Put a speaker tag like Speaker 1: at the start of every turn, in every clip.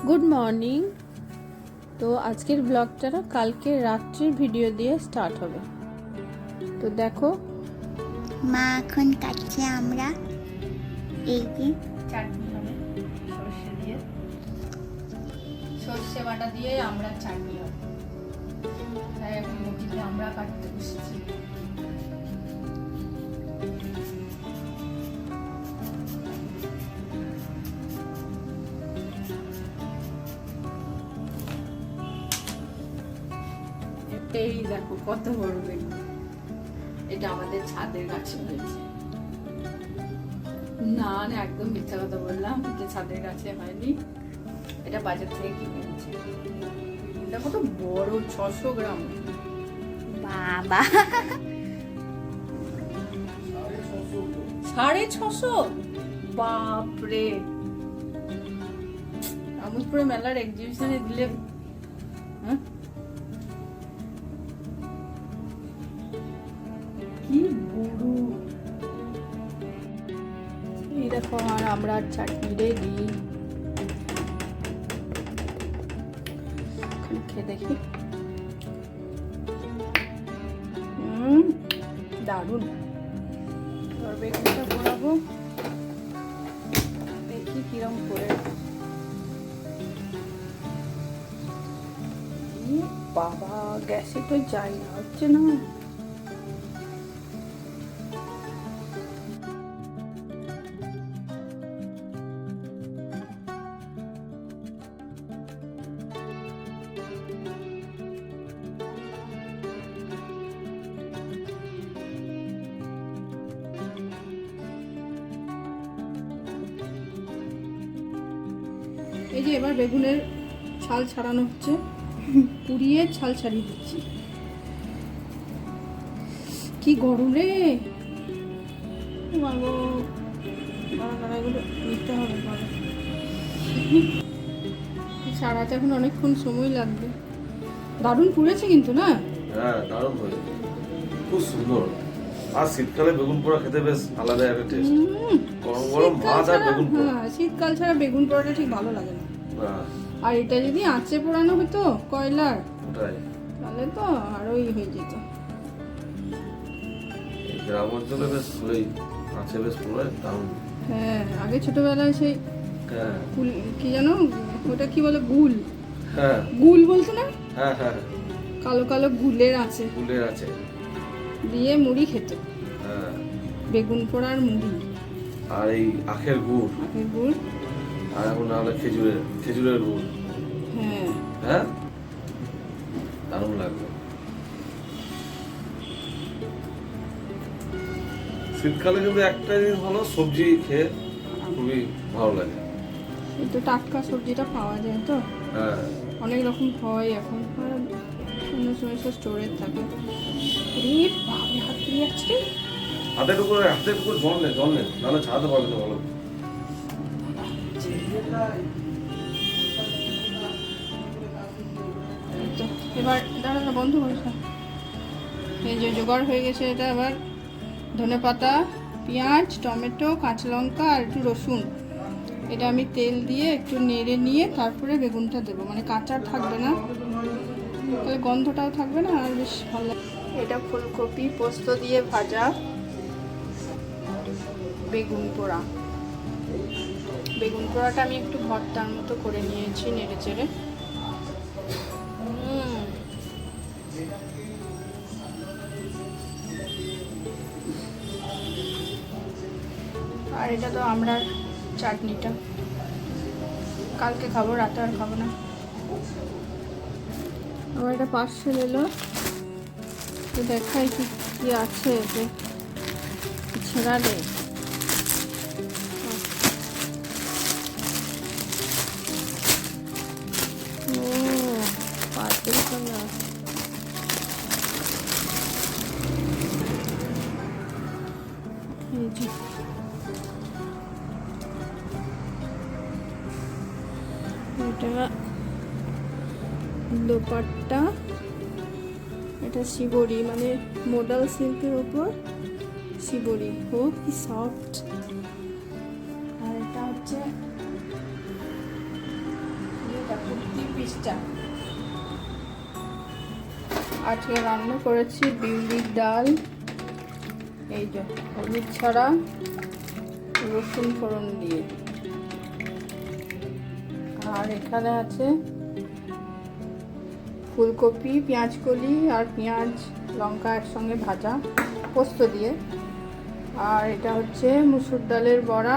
Speaker 1: Good morning. তো আজকের ব্লগটা না কালকে রাত্রির ভিডিও দিয়ে স্টার্ট হবে। তো দেখো
Speaker 2: মা এখন কাটছে, আমরা এই যে
Speaker 1: চাটনি হবে সর্ষে দিয়ে, সর্ষে বাটা দিয়ে আমরা চাটনি হবে। তাই এখন বটিতে আমরা কাটতে বসেছি। এই দেখো কত বড় বেগুন, এটা আমাদের ছাদের গাছে হয়েছে। না না, একদম মিথ্যা কথা বললাম, এটা ছাদের গাছে হয়নি, এটা বাজার থেকে কিনে এনেছে। এটা কত বড়, 600 গ্রাম।
Speaker 2: বাবা
Speaker 1: 650, বাপরে! আমোদপুরে মেলার এক্সিবিশনে দিলে। হ্যাঁ, কি বড়! এই দেখো আর আমরা চাটনি রেডি। খেয়ে দেখি। দারুণ। এবার বেগুনটা পোড়াবো, দেখি কিরম করে। বাবা, গ্যাসে তো যাই না, হচ্ছে না। এই যে এবার বেগুনের ছাল ছাড়ানো হচ্ছে, পুড়িয়ে ছাল ছাড়িয়ে দিচ্ছি। কি গরম রে বাবা, এগুলো নিতে হবে। ছাড়াতে এখন অনেকক্ষণ সময় লাগবে। দারুণ পুড়েছে কিন্তু, না?
Speaker 3: হ্যাঁ, দারুণ হয়েছে, খুব সুন্দর। আর শীতকালে বেগুন পোড়া খেতে বেশ আলাদা একটা টেস্ট। গরম গরম ভাত আর বেগুন পোড়া।
Speaker 1: হ্যাঁ, শীতকাল ছাড়া বেগুন পোড়াটা ঠিক ভালো লাগে না। আর এটা যদি আঁচে পোড়ানো হতো কয়লার,
Speaker 3: ওটাই,
Speaker 1: তাহলে তো আরোই হয়ে যেত।
Speaker 3: এই গ্রাম অঞ্চলে বেশ ভালোই আছে, বেশ পোড়ায় দারুণ।
Speaker 1: হ্যাঁ, আগে ছোটবেলায় সেই
Speaker 3: হ্যাঁ,
Speaker 1: কি জানো ওটা কি বলে, গুল।
Speaker 3: হ্যাঁ,
Speaker 1: গুল বলতো না?
Speaker 3: হ্যাঁ, হ্যাঁ,
Speaker 1: কালো কালো গুলের আছে,
Speaker 3: ফুলের আছে
Speaker 1: দিয়ে মুড়ি খেত।
Speaker 3: হ্যাঁ,
Speaker 1: বেগুন পোড়ার মুড়ি
Speaker 3: আর এই আখের গুড়,
Speaker 1: আখের গুড়।
Speaker 3: আর এখন নাহলে খেজুরের গুড়।
Speaker 1: হ্যাঁ,
Speaker 3: হ্যাঁ, দারুণ লাগবে। শীতকালে কিন্তু একটা জিনিস ভালো, সবজি খেয়ে খুবই ভালো লাগে।
Speaker 1: এই তো টাটকা সবজিটা পাওয়া যায় তো,
Speaker 3: হ্যাঁ,
Speaker 1: অনেক রকম হয় এখন, আর অন্য সময় সব স্টোরেজ থাকে। রে বাবা, হাত পুড়ে যাচ্ছে।
Speaker 3: হাতের উপরে জল নেই, নাহলে ছাড়াতে পারবে না। বলো,
Speaker 1: এই তো এবার দাঁড়া বন্ধ করিস না। এই যে জোগাড় হয়ে গেছে, এটা আবার ধনেপাতা, পেঁয়াজ, টমেটো, কাঁচা লঙ্কা আর একটু রসুন, এটা আমি তেল দিয়ে একটু নেড়ে নিয়ে তারপরে বেগুনটা দেবো, মানে কাঁচা থাকবে না, তাহলে গন্ধটাও থাকবে না, আর বেশ ভালো লাগবে। এটা ফুলকপি পোস্ত দিয়ে ভাজা বেগুন পোড়া। বেগুন পোড়াটা আমি একটু ভর্তার মতো করে নিয়েছি, নেড়ে চেড়ে। আর এটা তো আমরা চাটনিটা কালকে খাবো, রাতে আর খাবো না। আবার এটা পার্সেল এলো, তো দেখাই কি কি আছে এতে। ছেঁড়া নেই, ও পার্সেল করা। এই যে এটা দোপাট্টা, এটা শিবরি, মানে মোডাল সিল্কের ওপর শিবরি। ও কি সফট। আর এটা হচ্ছে এটা কুর্তি পিসটা। আজকে রান্না করেছি বিউলির ডাল, এই যে হলুদ ছাড়া রসুন ফোড়ন দিয়ে। আর এখানে আছে ফুলকপি, পেঁয়াজ কলি আর পেঁয়াজ লঙ্কা একসঙ্গে ভাজা পোস্ত দিয়ে। আর এটা হচ্ছে মুসুর ডালের বড়া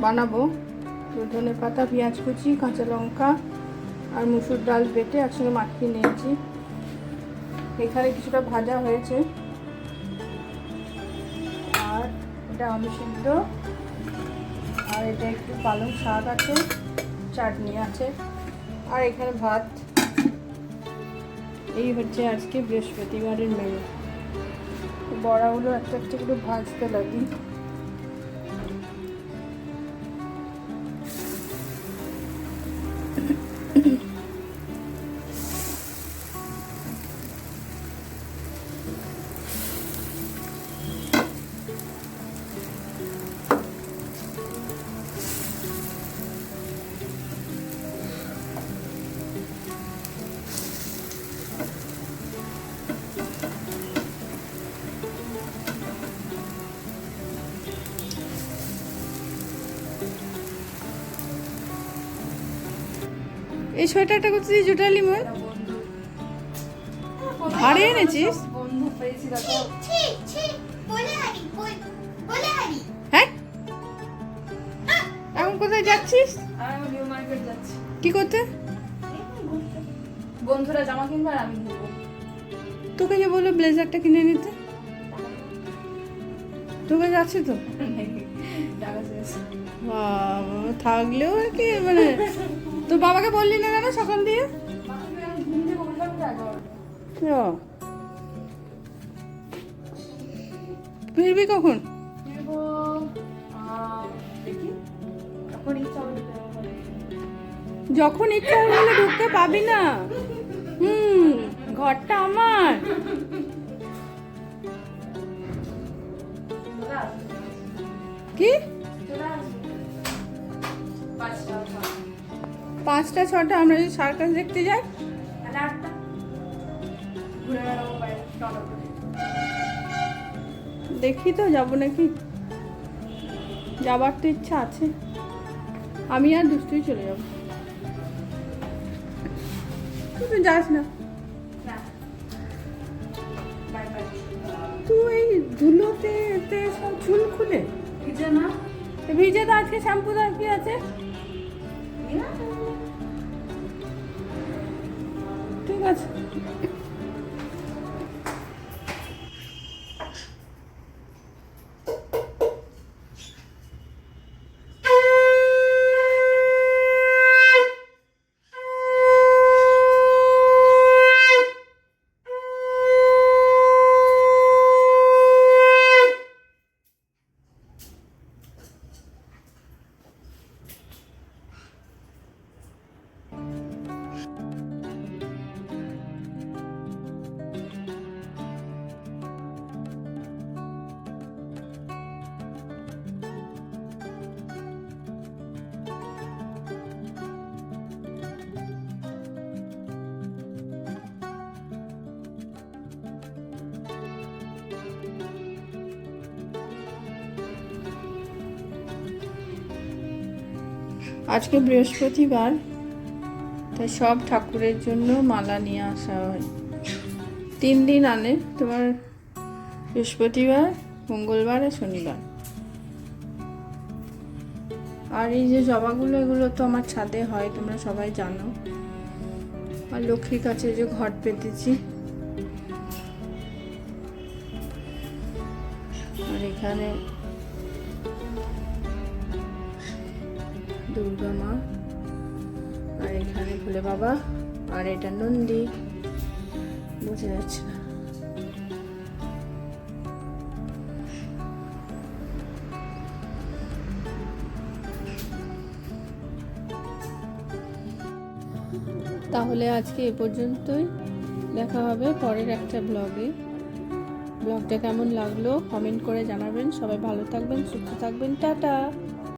Speaker 1: বানাবো। তো ধনে পাতা, পেঁয়াজ কুচি, কাঁচা লঙ্কা আর মুসুর ডাল বেটে একসঙ্গে মাখিয়ে নিয়েছি। এখানে কিছুটা ভাজা হয়েছে। আর এটা আলু সিদ্ধ, আর এটা একটু পালং শাক আছে, চাটনি আছে, আর এখানে ভাত। এই হচ্ছে আজকে বৃহস্পতিবারের মেনু। বড়াগুলো একটা একটা করে ভাজতে লাগি। এই সোয়েটারটা করতে জোটালি মন ভাড়ে এনেছিস?
Speaker 2: বন্ধু পেয়েছি দেখো।
Speaker 1: হ্যাঁ, এখন কোথায় যাচ্ছিস?
Speaker 2: আমি নিউ মার্কেট যাচ্ছি
Speaker 1: কি করতে?
Speaker 2: বন্ধুরা জামা কিনবে আর আমি কিনবো।
Speaker 1: তোকে যে বললো ব্লেজারটা কিনে নিতে, তোকে যাচ্ছে তো?
Speaker 2: টাকা চেয়েছে।
Speaker 1: বাবা, থাকলেও আর কি মানে তোর বাবাকে বললি না কেন সকাল দিয়ে? ফিরবি কখন? যখন ইচ্ছা হলে ঢুকতে পাবি না। ঘরটা আমার। কি 5টা 6টা আমরা যদি সার্কাস দেখতে যাই? দেখি তো যাবো নাকি। যাবার তো ইচ্ছা আছে। আমি আর দুষ্টুই চলে যাবো। তুই যাস না। তুই এই ধুলোতে এতে সব চুল খুলে
Speaker 2: ভিজে না?
Speaker 1: ভিজে তো আজকে শ্যাম্পু দেওয়ার কি আছে? ঠিক আছে। আজকে বৃহস্পতিবার, তাই সব ঠাকুরের জন্য মালা নিয়ে আসা হয়। 3 দিন আনে, তোমার বৃহস্পতিবার, মঙ্গলবার আর শনিবার। আর এই যে জবাগুলো, এগুলো তো আমার ছাদে হয়, তোমরা সবাই জানো। আর লক্ষ্মীর কাছে যে ঘট পেতেছি। আর এখানে দুর্গা মা, আর এখানে ভোলে বাবা, আর এটা নন্দী, বোঝা যাচ্ছে না। তাহলে আজকে এ পর্যন্তই। দেখা হবে পরের একটা ব্লগে। ব্লগটা কেমন লাগলো কমেন্ট করে জানাবেন। সবাই ভালো থাকবেন, সুস্থ থাকবেন। টাটা।